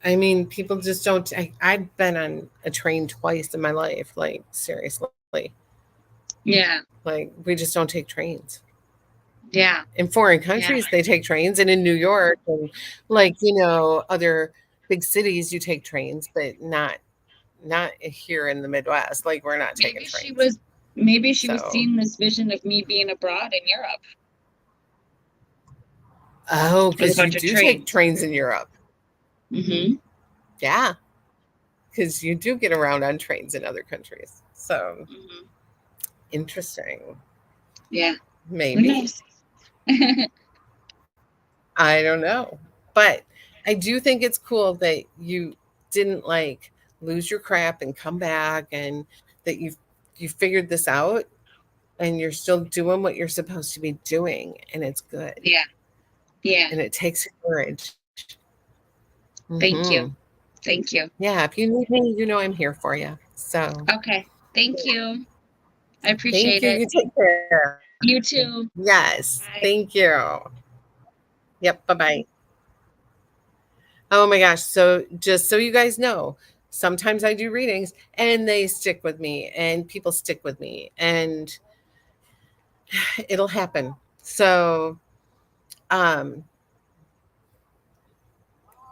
I mean, people just don't. I've been on a train twice in my life. Like, seriously. Yeah, Like, we just don't take trains. yeah, In foreign yeah, countries, they take trains, and in New York and like, other big cities, you take trains, but not here in the Midwest. Like we're not taking maybe she trains. was maybe she was So, seeing this vision of me being abroad in Europe oh, with a because you bunch of do take trains. trains in Europe. Mm-hmm. Yeah, because you do get around on trains in other countries. So Mm-hmm. interesting. Yeah, who Maybe. knows? I don't know. But I do think it's cool that you didn't like lose your crap and come back and that you figured this out and you're still doing what you're supposed to be doing and it's good. Yeah, yeah. And it takes courage. Thank Hmm. you. Thank you. Yeah, if you need me, I'm here for you. So, Okay. Thank you. I thank appreciate you. it. You take care. You too. Yes, Bye. thank you. Yep, bye-bye. Oh my gosh, so just so you guys know, sometimes I do readings and they stick with me and people stick with me and it'll happen. So, um,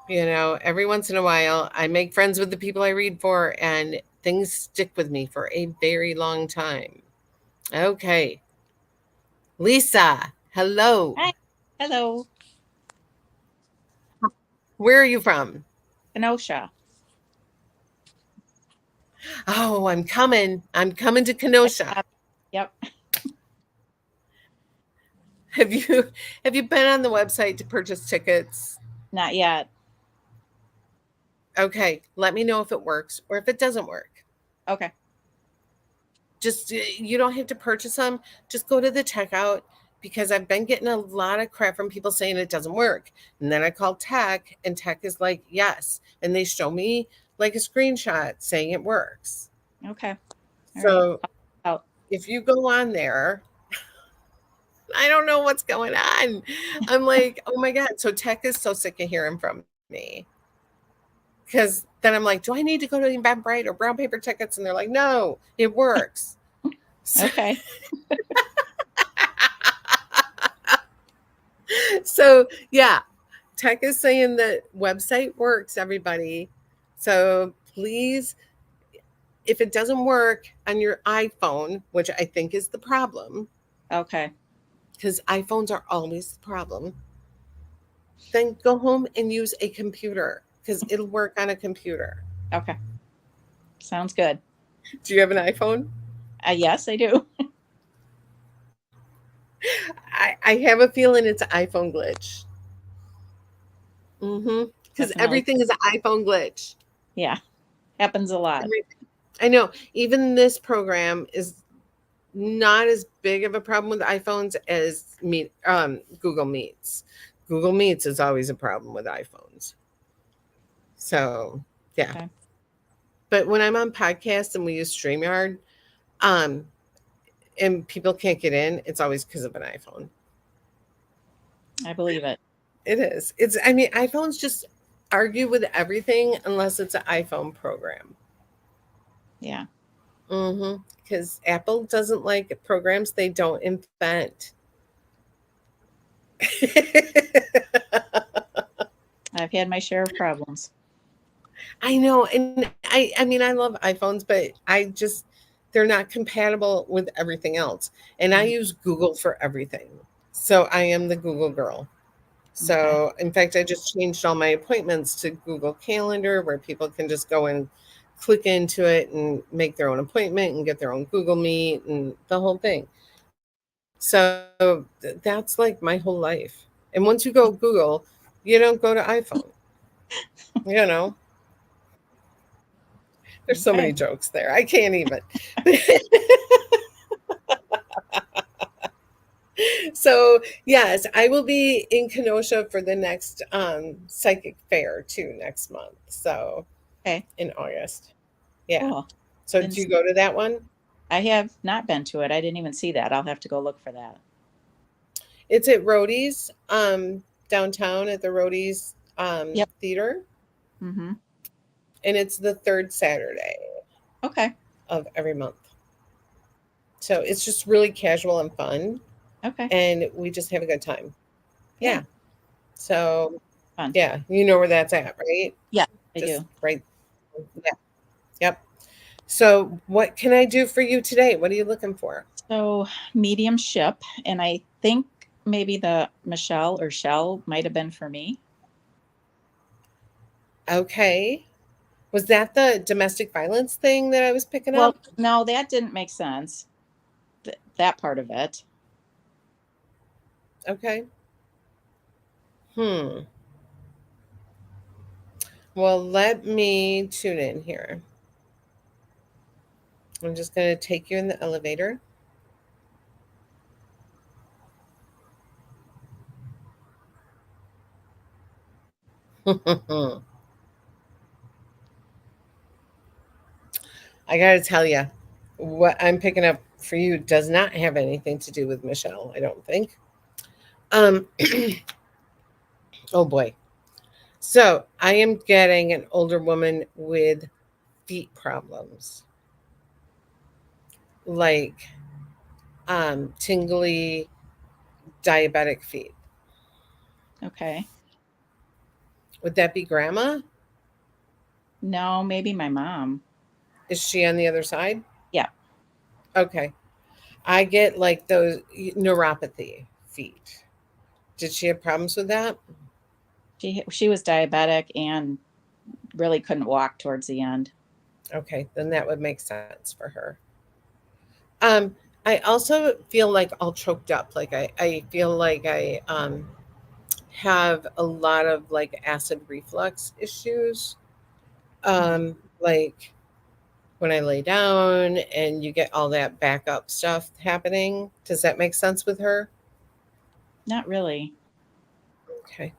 every once in a while I make friends with the people I read for and things stick with me for a very long time. Okay. Lisa, hello. Hi. Hello, Where are you from? Kenosha. Oh, I'm coming. I'm coming to Kenosha. Yep. Have you have you been on the website to purchase tickets? Not yet. Okay, let me know if it works or if it doesn't work. Okay. Just you don't have to purchase them. Just go to the checkout because I've been getting a lot of crap from people saying it doesn't work. And then I call tech and tech is like, "Yes." And they show me like a screenshot saying it works. Okay. All right. So, Out. if you go on there, I don't know what's going on. I'm like, "Oh my god." So tech is so sick of hearing from me. Because then I'm like, do I need to go to Eventbrite or Brown Paper Tickets? And they're like, no, it works. So, Okay. so yeah, tech is saying that website works, everybody. So please, if it doesn't work on your iPhone, which I think is the problem, Okay. because iPhones are always the problem, then go home and use a computer because it'll work on a computer. Okay. Sounds good. Do you have an iPhone? Yes, I do. I have a feeling it's an iPhone glitch. Because Definitely. everything is an iPhone glitch. Yeah. Happens a lot. Everything. I know. Even this program is not as big of a problem with iPhones as Google Meets. Google Meets is always a problem with iPhones. So yeah. Okay. But when I'm on podcasts and we use StreamYard, and people can't get in, it's always because of an iPhone. I believe it. It is. I mean, iPhones just argue with everything unless it's an iPhone program. Yeah. Because Apple doesn't like programs they don't invent. I've had my share of problems. I know. And I mean, I love iPhones, but they're not compatible with everything else. And I use Google for everything. So I am the Google girl. So, in fact, I just changed all my appointments to Google Calendar where people can just go and click into it and make their own appointment and get their own Google Meet and the whole thing. So that's like my whole life. And once you go Google, you don't go to iPhone. You know, there's so many jokes there. I can't even. So yes, I will be in Kenosha for the next psychic fair too next month. So Okay. in August. Yeah. Cool. So do you go to that one? I have not been to it. I didn't even see that. I'll have to go look for that. It's at Rhodey's downtown at the Rhodey's theater. Mm-hmm. And it's the third Saturday Okay. of every month. So it's just really casual and fun. Okay. And we just have a good time. Yeah. So Fun. yeah, you know where that's at, right? Yeah, I Just do. right. Yeah. Yep. So what can I do for you today? What are you looking for? So mediumship, and I think maybe the Michelle or Shell might have been for me. Okay. Was that the domestic violence thing that I was picking Well, up? no, that didn't make sense. That part of it. Okay. Well, let me tune in here. I'm just going to take you in the elevator. I got to tell you, what I'm picking up for you does not have anything to do with Michelle, I don't think. Oh boy. So I am getting an older woman with feet problems, like tingly diabetic feet. Okay. Would that be grandma? No, maybe my mom. Is she on the other side? Yeah. Okay. I get like those neuropathy feet. Did she have problems with that? She was diabetic and really couldn't walk towards the end. Okay, then that would make sense for her. I also feel like all choked up. Like I feel like I have a lot of like acid reflux issues. Like when I lay down and you get all that backup stuff happening. Does that make sense with her? Not really. Okay.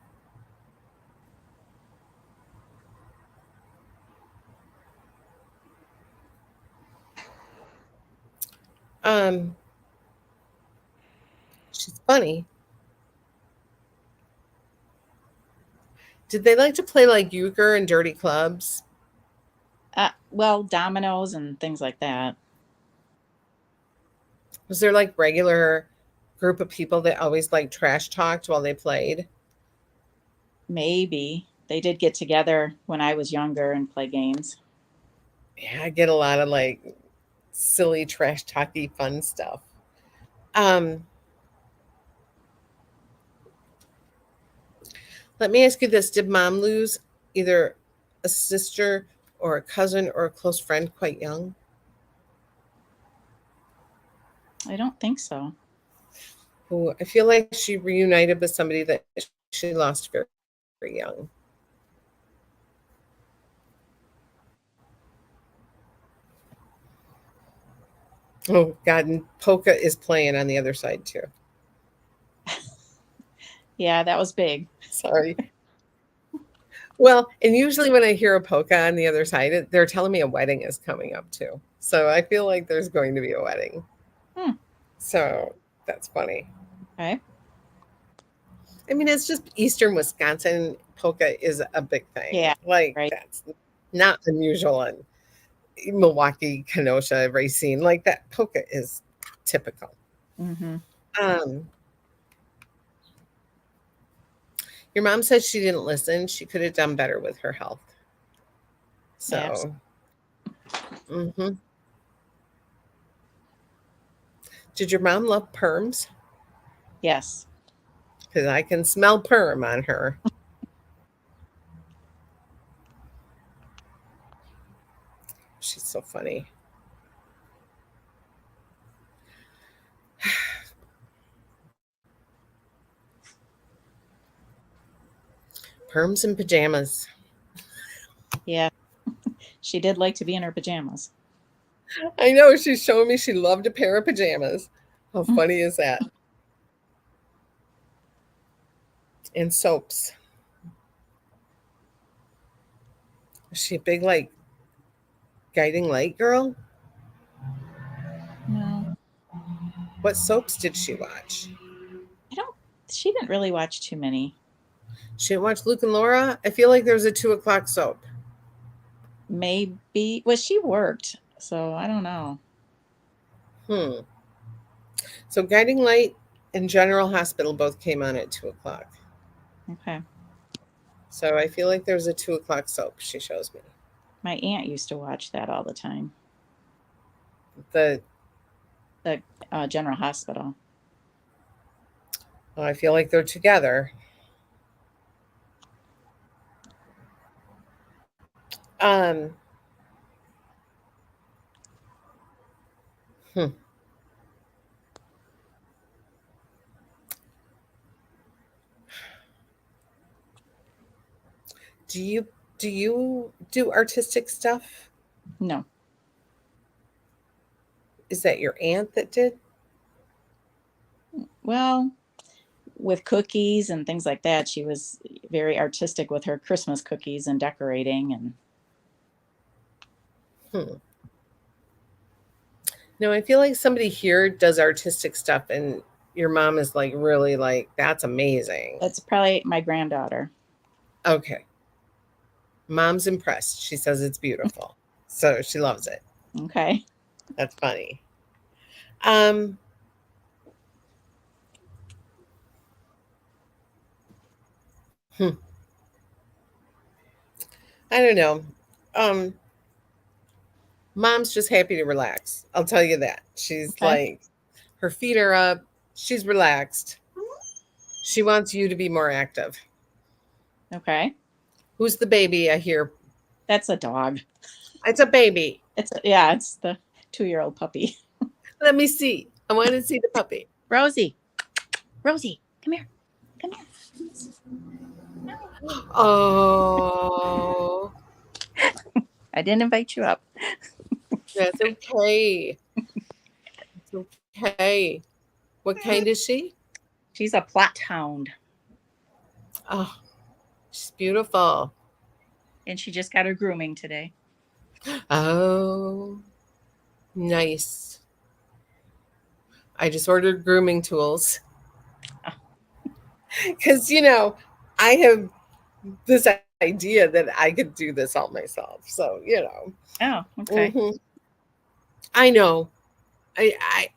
She's funny. Did they like to play like euchre and dirty clubs? Well, dominoes and things like that. Was there like regular group of people that always like trash talked while they played? Maybe they did get together when I was younger and play games. Yeah, I get a lot of like silly, trash talky, fun stuff. Um, Let me ask you this: did Mom lose either a sister or a cousin or a close friend quite young? I don't think so. Who I feel like she reunited with somebody that she lost very, very young. Oh God, and Polka is playing on the other side too. Yeah, that was big. Sorry. Well, and usually when I hear a polka on the other side, they're telling me a wedding is coming up too. So I feel like there's going to be a wedding. Hmm. So that's funny. Okay. I mean, it's just Eastern Wisconsin polka is a big thing. Yeah, Like right. that's not unusual in Milwaukee, Kenosha, Racine. Like that polka is typical. Mm-hmm. Um, your mom said she didn't listen. She could have done better with her health. Yes. So, mhm. Did your mom love perms? Yes. Because I can smell perm on her. She's so funny. Perms and pajamas. Yeah. She did like to be in her pajamas. I know she's showing me she loved a pair of pajamas. How funny is that? And soaps. Is she a big, like, guiding light girl? No, What soaps did she watch? I don't. She didn't really watch too many. She didn't watch Luke and Laura? I feel like there's a 2 o'clock soap. Maybe. Well, she worked, so I don't know. Hmm. So Guiding Light and General Hospital both came on at 2 o'clock. Okay. So I feel like there's a 2 o'clock soap she shows me. My aunt used to watch that all the time. The The General Hospital. I feel like they're together. Um, hmm. Do you do artistic stuff? No. Is that your aunt that did? Well, with cookies and things like that, she was very artistic with her Christmas cookies and decorating and Hmm. No, I feel like somebody here does artistic stuff and your mom is like really like that's amazing. that's probably my granddaughter. Okay. Mom's impressed. She says it's beautiful. So she loves it. Okay. That's funny. Um hmm. I don't know. Um Mom's just happy to relax. I'll tell you that. She's Okay. like her feet are up. She's relaxed. She wants you to be more active. Okay. Who's the baby I hear? That's a dog. It's a baby. It's the 2-year-old puppy. Let me see. I want to see the puppy. Rosie, come here. Come here. Oh, I didn't invite you up. that's okay. It's okay. What kind is she? She's a plot hound, Oh, she's beautiful. and she just got her grooming today. Oh, nice. I just ordered grooming tools because, I have this idea that I could do this all myself. So, Oh, okay. mhm. I know. I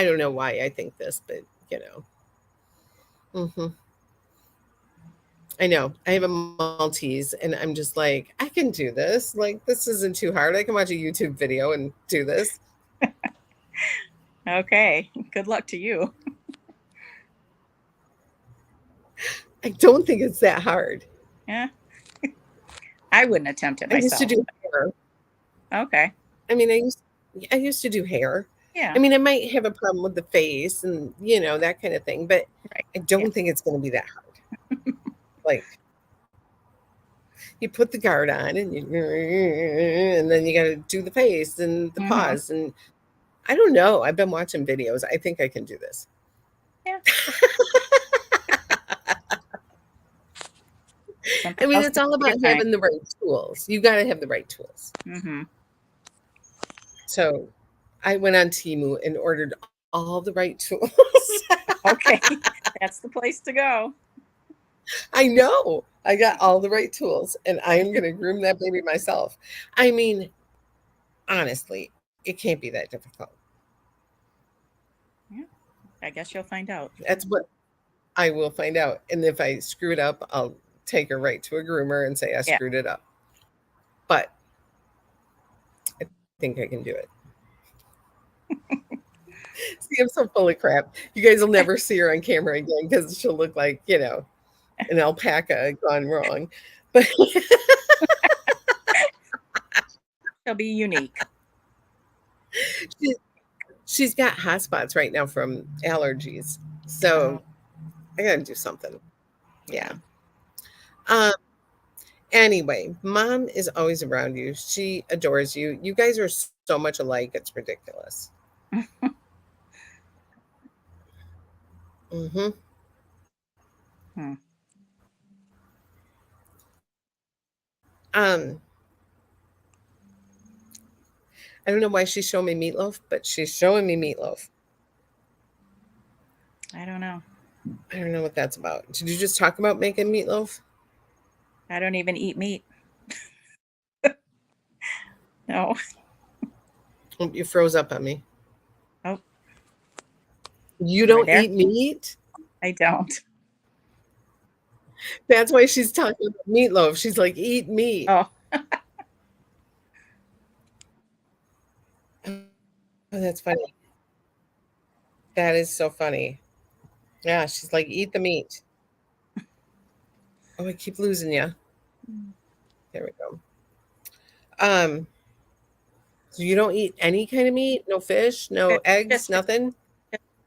don't know why I think this, but. hmm I know. I have a Maltese and I'm just like, I can do this. Like, this isn't too hard. I can watch a YouTube video and do this. Okay. Good luck to you. I don't think it's that hard. Yeah. I wouldn't attempt it I used to myself. do hair. Okay. I mean, I used to do hair. Yeah. I mean, I might have a problem with the face and, you know, that kind of thing, but Right. I don't Yeah. think it's going to be that hard. Like, you put the guard on and then you got to do the face and the Mhm. paws. And I don't know. I've been watching videos. I think I can do this. Yeah. I mean, it's all about having the right tools. You got to have the right tools. Mm-hmm. So I went on Temu and ordered all the right tools. Okay. That's the place to go. I know. I got all the right tools and I'm going to groom that baby myself. I mean, honestly, it can't be that difficult. I guess you'll find out. That's what I will find out. And if I screw it up, I'll take her right to a groomer and say I Yeah. screwed it up. But I think I can do it. See, I'm so full of crap. You guys will never see her on camera again because she'll look like, you know, an alpaca gone wrong. But She'll be unique. she's got hot spots right now from allergies. So I got to do something. Yeah. Anyway, mom is always around you. She adores you. You guys are so much alike. It's ridiculous. Mm-hmm. Hmm. I don't know why she's showing me meatloaf, but she's showing me meatloaf. I don't know. I don't know what that's about. Did you just talk about making meatloaf? I don't even eat meat. No. Oh, you froze up on me. Oh. You don't there? eat meat? I don't. That's why she's talking about meatloaf. She's like, eat meat. Oh. Oh, that's funny. That is so funny. Yeah, she's like, eat the meat. Oh, I keep losing you. There we go. So you don't eat any kind of meat? No fish? No Fish, eggs? just- Nothing?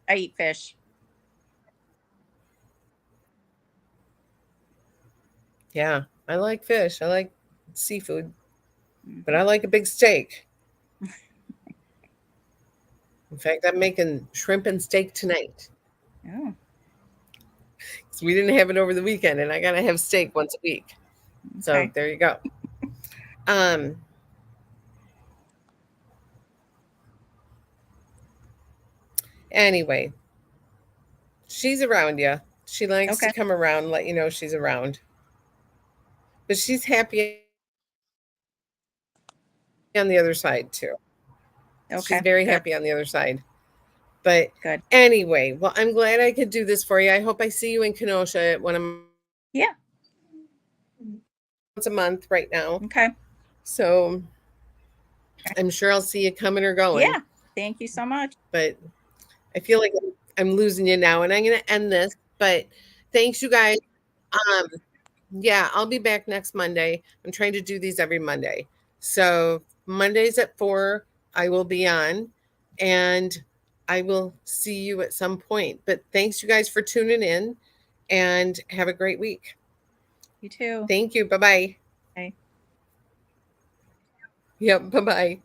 I eat fish. Yeah, I like fish. I like seafood, Mhm. but I like a big steak. In fact, I'm making shrimp and steak tonight. Oh. So we didn't have it over the weekend, and I gotta have steak once a week. So Okay. there you go. Anyway, she's around you. She likes to Okay. come around, let you know she's around. But she's happy on the other side too. Okay. She's very Good. happy on the other side. But Good. anyway, well, I'm glad I could do this for you. I hope I see you in Kenosha at one of Yeah. once a month right now. Okay. So I'm sure I'll see you coming or going. Yeah. Thank you so much. But I feel like I'm losing you now, and I'm going to end this. But thanks, you guys. Yeah, I'll be back next Monday. I'm trying to do these every Monday. So Mondays at 4, I will be on, and I will see you at some point. But thanks, you guys, for tuning in, and have a great week. You too. Thank you. Bye-bye. Bye. Yep, bye-bye.